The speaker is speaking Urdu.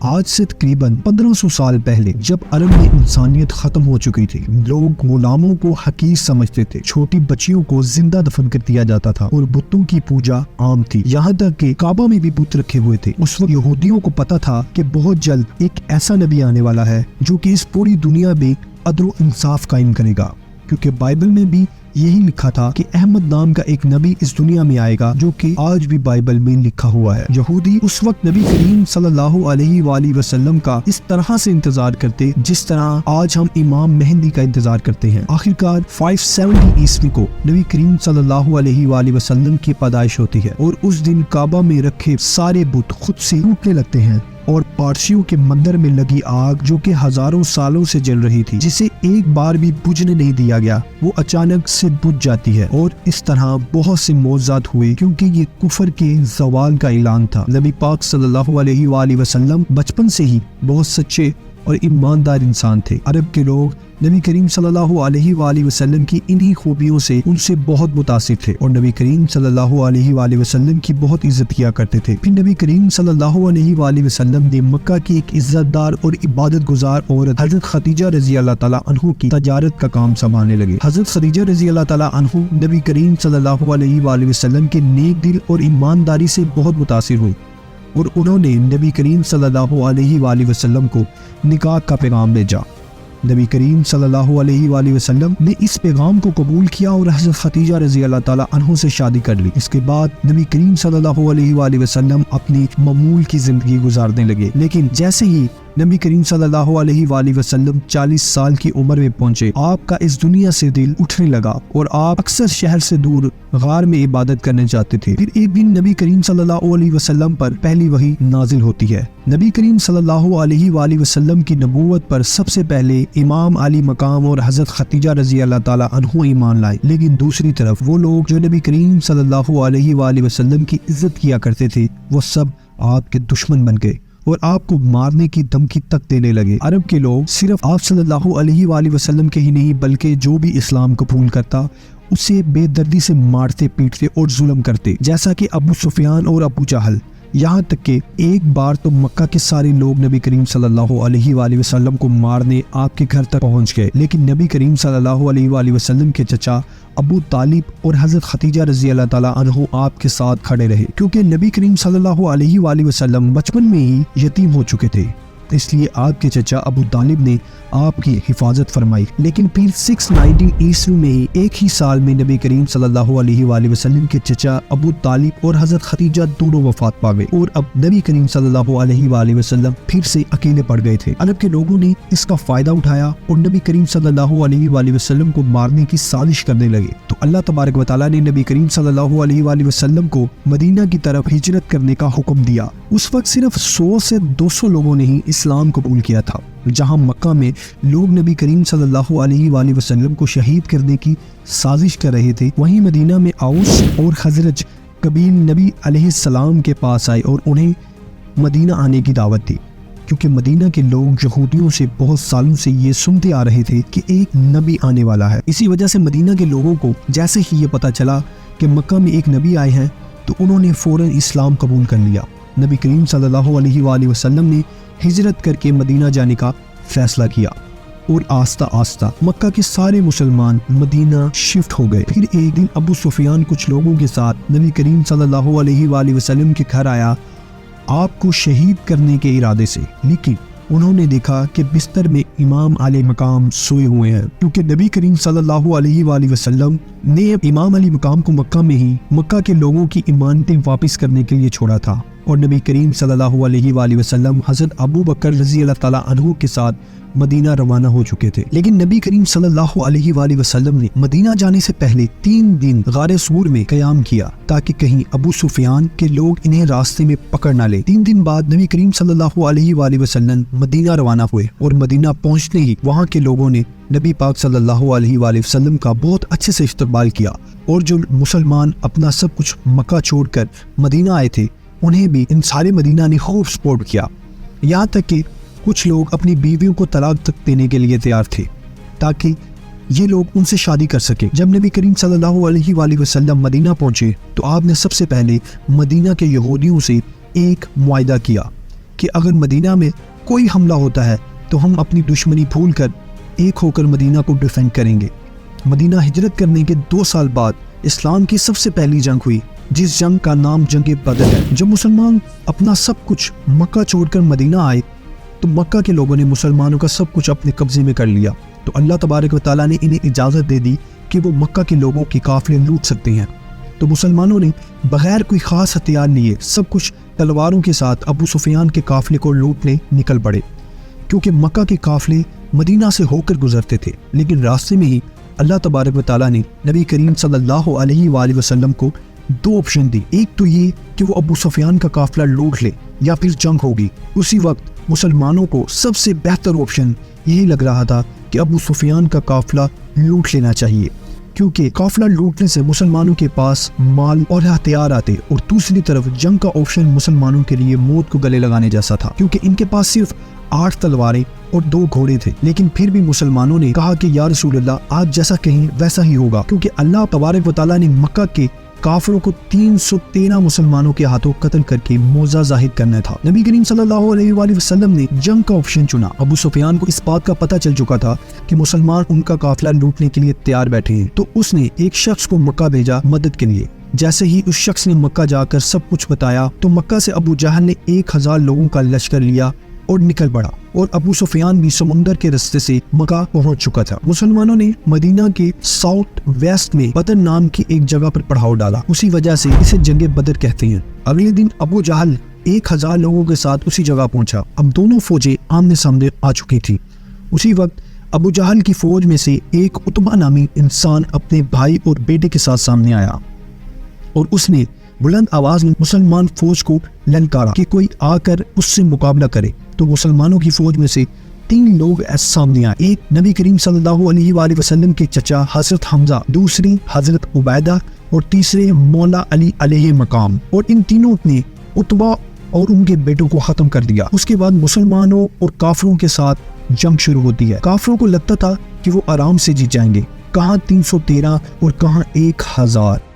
آج سے تقریباً 1500 سال پہلے جب عرب میں انسانیت ختم ہو چکی تھی، لوگ غلاموں کو حقیر سمجھتے تھے، چھوٹی بچیوں کو زندہ دفن کر دیا جاتا تھا اور بتوں کی پوجا عام تھی، یہاں تک کہ کعبہ میں بھی بت رکھے ہوئے تھے۔ اس وقت یہودیوں کو پتا تھا کہ بہت جلد ایک ایسا نبی آنے والا ہے جو کہ اس پوری دنیا میں عدل و انصاف قائم کرے گا، کیونکہ بائبل میں بھی یہی لکھا تھا کہ احمد نام کا ایک نبی اس دنیا میں آئے گا، جو کہ آج بھی بائبل میں لکھا ہوا ہے۔ یہودی اس وقت نبی کریم صلی اللہ علیہ وآلہ وسلم کا اس طرح سے انتظار کرتے جس طرح آج ہم امام مہدی کا انتظار کرتے ہیں۔ آخرکار 570 عیسوی کو نبی کریم صلی اللہ علیہ وآلہ وسلم کی پیدائش ہوتی ہے اور اس دن کعبہ میں رکھے سارے بت خود سے ٹوٹنے لگتے ہیں اور پارسیوں کے مندر میں لگی آگ جو کہ ہزاروں سالوں سے جل رہی تھی، جسے ایک بار بھی بجھنے نہیں دیا گیا، وہ اچانک سے بجھ جاتی ہے، اور اس طرح بہت سے معجزات ہوئے کیونکہ یہ کفر کے زوال کا اعلان تھا۔ نبی پاک صلی اللہ علیہ وآلہ وسلم بچپن سے ہی بہت سچے اور ایماندار انسان تھے۔ عرب کے لوگ نبی کریم صلی اللہ علیہ وآلہ وسلم کی انہی خوبیوں سے ان سے بہت متاثر تھے اور نبی کریم صلی اللہ علیہ وآلہ وسلم کی بہت عزت کیا کرتے تھے۔ پھر نبی کریم صلی اللہ علیہ وآلہ وسلم نے مکہ کی ایک عزت دار اور عبادت گزار عورت حضرت خدیجہ رضی اللہ تعالیٰ عنہ کی تجارت کا کام سنبھالنے لگے۔ حضرت خدیجہ رضی اللہ تعالیٰ عنہ نبی کریم صلی اللہ علیہ وآلہ وسلم کے نیک دل اور ایمانداری سے بہت متاثر ہوئی اور انہوں نے نبی کریم صلی اللہ علیہ وآلہ وسلم کو نکاح کا پیغام بھیجا۔ نبی کریم صلی اللہ علیہ وآلہ وسلم نے اس پیغام کو قبول کیا اور حضرت خدیجہ رضی اللہ تعالیٰ عنہ سے شادی کر لی۔ اس کے بعد نبی کریم صلی اللہ علیہ وآلہ وسلم اپنی معمول کی زندگی گزارنے لگے، لیکن جیسے ہی نبی کریم صلی اللہ علیہ وآلہ وسلم 40 سال کی عمر میں پہنچے، آپ کا اس دنیا سے دل اٹھنے لگا اور آپ اکثر شہر سے دور غار میں عبادت کرنے جاتے تھے۔ پھر ایک دن نبی کریم صلی اللہ علیہ وسلم پر پہلی وحی نازل ہوتی ہے۔ نبی کریم صلی اللہ علیہ وآلہ وسلم کی نبوت پر سب سے پہلے امام علی مقام اور حضرت خدیجہ رضی اللہ تعالیٰ عنہ ایمان لائے، لیکن دوسری طرف وہ لوگ جو نبی کریم صلی اللہ علیہ وآلہ وسلم کی عزت کیا کرتے تھے وہ سب آپ کے دشمن بن گئے اور آپ کو مارنے کی دھمکی تک دینے لگے۔ عرب کے لوگ صرف آپ صلی اللہ علیہ وآلہ وسلم کے ہی نہیں بلکہ جو بھی اسلام قبول کرتا اسے بے دردی سے مارتے پیٹتے اور ظلم کرتے، جیسا کہ ابو سفیان اور ابو جہل، یہاں تک کہ ایک بار تو مکہ کے سارے لوگ نبی کریم صلی اللہ علیہ وآلہ وسلم کو مارنے آپ کے گھر تک پہنچ گئے، لیکن نبی کریم صلی اللہ علیہ وآلہ وسلم کے چچا ابو طالب اور حضرت خدیجہ رضی اللہ تعالیٰ عنہ آپ کے ساتھ کھڑے رہے، کیونکہ نبی کریم صلی اللہ علیہ وآلہ وسلم بچپن میں ہی یتیم ہو چکے تھے، اس لیے آپ کے چچا ابو طالب نے آپ کی حفاظت فرمائی۔ لیکن پھر 690 عیسوی میں ہی ایک ہی سال میں نبی کریم صلی اللہ علیہ وآلہ وسلم کے چچا ابو طالب اور حضرت خدیجہ دونوں وفات پا گئے اور اب نبی کریم صلی اللہ علیہ وآلہ وسلم پھر سے اکیلے پڑ گئے تھے۔ عرب کے لوگوں نے اس کا فائدہ اٹھایا اور نبی کریم صلی اللہ علیہ وآلہ وسلم کو مارنے کی سازش کرنے لگے، تو اللہ تبارک و تعالیٰ نے نبی کریم صلی اللہ علیہ وآلہ وسلم کو مدینہ کی طرف ہجرت کرنے کا حکم دیا۔ اس وقت صرف 100 سے 200 لوگوں نے ہی اسلام قبول کیا تھا۔ جہاں مکہ میں لوگ نبی کریم صلی اللہ علیہ وآلہ وسلم کو شہید کرنے کی سازش کر رہے تھے، وہیں مدینہ میں اوس اور خزرج قبیل نبی علیہ السلام کے پاس آئے اور انہیں مدینہ آنے کی دعوت دی، کیونکہ مدینہ کے لوگ یہودیوں سے بہت سالوں سے یہ سنتے آ رہے تھے کہ ایک نبی آنے والا ہے۔ اسی وجہ سے مدینہ کے لوگوں کو جیسے ہی یہ پتا چلا کہ مکہ میں ایک نبی آئے ہیں تو انہوں نے فوراً اسلام قبول کر لیا۔ نبی کریم صلی اللہ علیہ وآلہ وسلم نے ہجرت کر کے مدینہ جانے کا فیصلہ کیا اور آہستہ آہستہ مکہ کے سارے مسلمان مدینہ شفٹ ہو گئے۔ پھر ایک دن ابو سفیان کچھ لوگوں کے ساتھ نبی کریم صلی اللہ علیہ وآلہ وسلم کے گھر آیا آپ کو شہید کرنے کے ارادے سے، لیکن انہوں نے دیکھا کہ بستر میں امام علی مقام سوئے ہوئے ہیں، کیونکہ نبی کریم صلی اللہ علیہ وآلہ وسلم نے امام علی مقام کو مکہ میں ہی مکہ کے لوگوں کی امانتیں واپس کرنے کے لیے چھوڑا تھا، اور نبی کریم صلی اللہ علیہ وآلہ وسلم حضرت ابو بکر رضی اللہ تعالیٰ عنہ کے ساتھ مدینہ روانہ ہو چکے تھے۔ لیکن نبی کریم صلی اللہ علیہ وآلہ وسلم نے مدینہ جانے سے پہلے 3 دن غار سور میں قیام کیا تاکہ کہیں ابو سفیان کے لوگ انہیں راستے میں پکڑ نہ لے۔ 3 دن بعد نبی کریم صلی اللہ علیہ وآلہ وسلم مدینہ روانہ ہوئے اور مدینہ پہنچتے ہی وہاں کے لوگوں نے نبی پاک صلی اللہ علیہ وآلہ وسلم کا بہت اچھے سے استقبال کیا، اور جو مسلمان اپنا سب کچھ مکہ چھوڑ کر مدینہ آئے تھے انہیں بھی ان سارے مدینہ نے خوب سپورٹ کیا، یہاں تک کہ کچھ لوگ اپنی بیویوں کو طلاق تک دینے کے لیے تیار تھے تاکہ یہ لوگ ان سے شادی کر سکے۔ جب نبی کریم صلی اللہ علیہ وآلہ وسلم مدینہ پہنچے تو آپ نے سب سے پہلے مدینہ کے یہودیوں سے ایک معاہدہ کیا کہ اگر مدینہ میں کوئی حملہ ہوتا ہے تو ہم اپنی دشمنی بھول کر ایک ہو کر مدینہ کو ڈیفینڈ کریں گے۔ مدینہ ہجرت کرنے کے 2 سال بعد اسلام کی سب سے پہلی جنگ ہوئی، جس جنگ کا نام جنگ بدر ہے۔ جب مسلمان اپنا سب کچھ مکہ چھوڑ کر مدینہ آئے تو مکہ کے لوگوں نے مسلمانوں کا سب کچھ اپنے قبضے میں کر لیا، تو اللہ تبارک و تعالیٰ نے انہیں اجازت دے دی کہ وہ مکہ کے لوگوں کے قافلے لوٹ سکتے ہیں۔ تو مسلمانوں نے بغیر کوئی خاص ہتھیار لیے سب کچھ تلواروں کے ساتھ ابو سفیان کے قافلے کو لوٹنے نکل پڑے، کیونکہ مکہ کے قافلے مدینہ سے ہو کر گزرتے تھے۔ لیکن راستے میں ہی اللہ تبارک و تعالیٰ نے نبی کریم صلی اللہ علیہ وآلہ وسلم کو 2 آپشن دی۔ ایک تو یہ کہ وہ ابو سفیان کا قافلہ لوٹ لے یا پھر جنگ ہوگی۔ اسی وقت مسلمانوں کو سب سے بہتر آپشن یہی لگ رہا تھا کہ ابو سفیان کا قافلہ لوٹ لینا چاہیے، کیونکہ قافلہ لوٹنے سے مسلمانوں کے پاس مال اور ہتھیار آتے، اور دوسری طرف جنگ کا آپشن مسلمانوں کے لیے موت کو گلے لگانے جیسا تھا، کیونکہ ان کے پاس صرف 8 تلواریں اور 2 گھوڑے تھے۔ لیکن پھر بھی مسلمانوں نے کہا کہ یا رسول اللہ، آج جیسا کہیں ویسا ہی ہوگا، کیونکہ اللہ تبارک و تعالیٰ نے مکہ کے کافروں کو 313 مسلمانوں کے ہاتھوں قتل کر کے موضع ظاہر کرنا تھا۔ نبی کریم صلی اللہ علیہ وآلہ وسلم نے جنگ کا آپشن چنا۔ ابو سفیان کو اس بات کا پتہ چل چکا تھا کہ مسلمان ان کا قافلہ لوٹنے کے لیے تیار بیٹھے ہیں، تو اس نے ایک شخص کو مکہ بھیجا مدد کے لیے۔ جیسے ہی اس شخص نے مکہ جا کر سب کچھ بتایا تو مکہ سے ابو جہل نے 1000 لوگوں کا لشکر لیا اور نکل پڑا، اور ابو سفیان بھی سمندر کے رستے سے مکہ پہنچ چکا تھا۔ مسلمانوں نے مدینہ کے ساؤتھ ویسٹ میں بدر نام کی ایک جگہ پر پڑاؤ ڈالا، اسی وجہ سے اسے جنگ بدر کہتے ہیں۔ اگلے دن ابو جہل 1000 لوگوں کے ساتھ اسی جگہ پہنچا۔ اب دونوں فوجیں آمنے سامنے آ چکی تھی۔ اسی وقت ابو جہل کی فوج میں سے ایک عتبہ نامی انسان اپنے بھائی اور بیٹے کے ساتھ سامنے آیا، اور اس نے بلند آواز میں مسلمان فوج کو للکارا کہ کوئی آ کر اس سے مقابلہ کرے۔ تو مسلمانوں کی فوج میں سے 3 لوگ سامنے آئے، ایک نبی کریم صلی اللہ علیہ وآلہ وسلم کے چچا حضرت حمزہ، دوسری حضرت عبیدہ، اور تیسرے مولا علی علیہ مقام، اور ان تینوں نے عتبہ اور ان کے بیٹوں کو ختم کر دیا۔ اس کے بعد مسلمانوں اور کافروں کے ساتھ جنگ شروع ہوتی ہے۔ کافروں کو لگتا تھا کہ وہ آرام سے جیت جائیں گے، کہاں 313 اور کہاں 1000۔